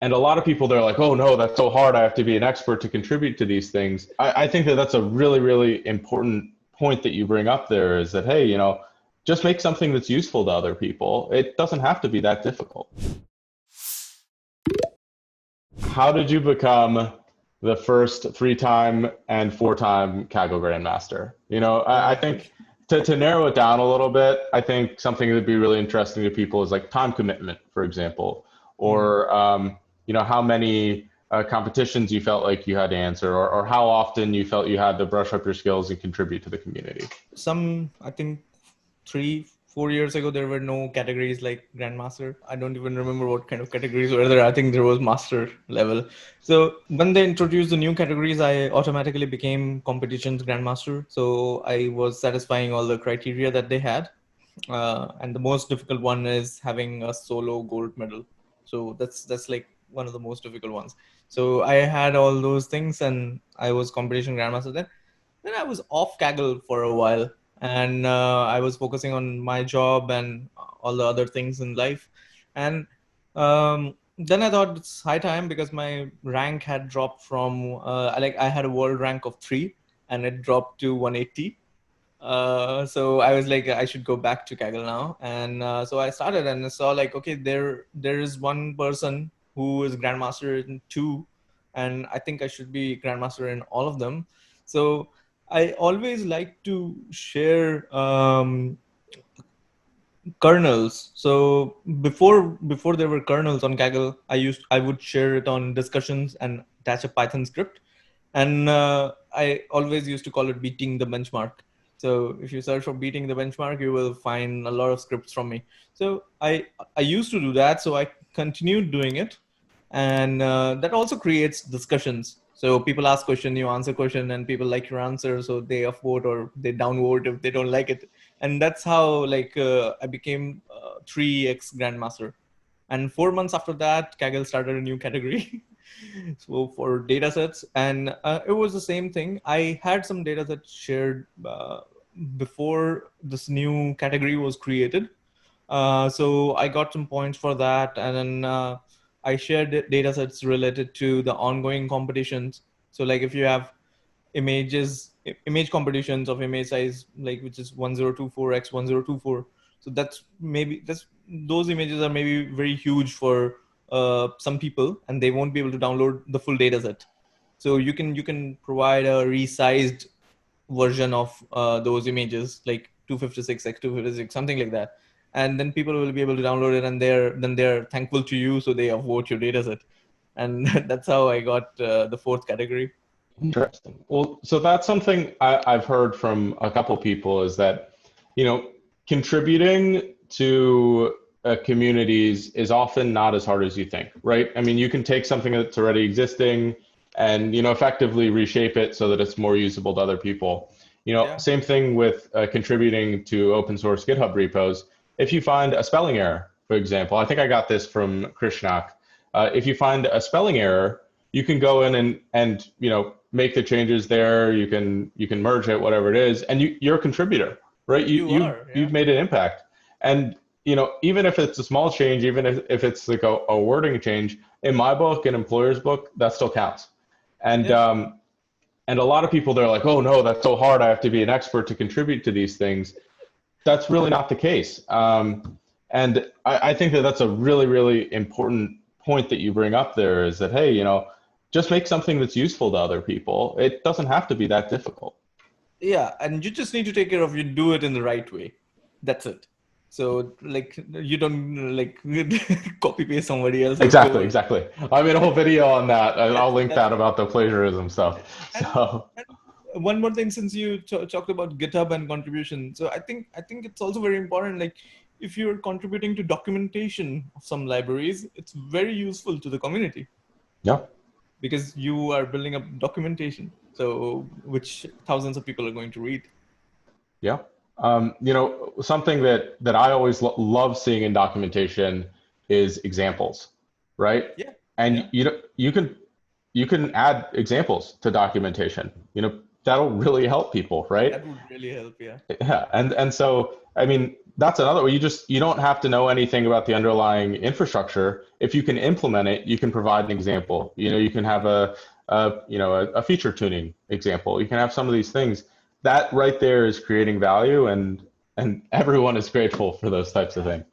And a lot of people, they're like, oh no, that's so hard. I have to be an expert to contribute to these things. I think that that's a really, really important point that you bring up there is that, hey, just make something that's useful to other people. It doesn't have to be that difficult. How did you become the first 3-time and 4-time Kaggle Grandmaster? I Oh, think to narrow it down a little bit, I think something that would be really interesting to people is like time commitment, for example, hmm. or how many competitions you felt like you had to answer, or how often you felt you had to brush up your skills and contribute to the community. I think 3, 4 years ago, there were no categories like Grandmaster. I don't even remember what kind of categories were there. I think there was Master level. So when they introduced the new categories, I automatically became competitions Grandmaster. So I was satisfying all the criteria that they had. And the most difficult one is having a solo gold medal. So that's like one of the most difficult ones. So I had all those things, and I was competition grandmaster then. Then I was off Kaggle for a while, and I was focusing on my job and all the other things in life. And then I thought it's high time because my rank had dropped from I had a world rank of 3, and it dropped to 180. So I was like, I should go back to Kaggle now, and so I started and I saw like, okay, there is one person who is grandmaster in 2, and I think I should be grandmaster in all of them. So I always like to share kernels. So before there were kernels on Kaggle, I would share it on discussions and attach a Python script, and I always used to call it beating the benchmark. So if you search for beating the benchmark, you will find a lot of scripts from me. So I used to do that, so I continued doing it, and that also creates discussions. So people ask question, you answer question, and people like your answer, so they upvote or they downvote if they don't like it. And that's how like I became 3x grandmaster. And 4 months after that, Kaggle started a new category. So for data sets, and it was the same thing. I had some data sets shared before this new category was created. So I got some points for that, and then I shared data sets related to the ongoing competitions. So like if you have image competitions of image size, like which is 1024x 1024, so that's those images are maybe very huge for some people, and they won't be able to download the full data set. So you can provide a resized version of those images, like 256x 256, something like that, and then people will be able to download it, and they're thankful to you, so they upvote your data set. And that's how I got the fourth category. Interesting. Well, so that's something I've heard from a couple people is that, you know, contributing to communities is often not as hard as you think, right? I mean, you can take something that's already existing and, effectively reshape it so that it's more usable to other people. Yeah. Same thing with contributing to open source GitHub repos. If you find a spelling error, for example, I think I got this from Krishnak. If you find a spelling error, you can go in and make the changes there. You can merge it, whatever it is, and you're a contributor, right? You You you are, you've yeah. made an impact, and even if it's a small change, even if it's like a wording change, in my book, an employer's book, that still counts. And Yeah. and a lot of people, they're like, oh no, that's so hard. I have to be an expert to contribute to these things. That's really not the case. And I think that that's a really, really important point that you bring up there is that, hey, just make something that's useful to other people. It doesn't have to be that difficult. Yeah, and you just need to take care of you do it in the right way. That's it. So like you don't like copy paste somebody else's Exactly, code. exactly. I made a whole video on that, and I'll link That's that about the plagiarism stuff. and, So, and one more thing, since you talked about GitHub and contribution, so I think it's also very important. Like if you're contributing to documentation of some libraries, it's very useful to the community yeah, because you are building up documentation, so which thousands of people are going to read. yeah. Something that I always love seeing in documentation is examples, right? Yeah, And yeah, you can add examples to documentation. That'll really help people, right? that would really help. Yeah. Yeah, and so I mean, that's another way. You don't have to know anything about the underlying infrastructure. If you can implement it, you can provide an example. You can have a feature tuning example. You can have some of these things. That right there is creating value, and everyone is grateful for those types of things.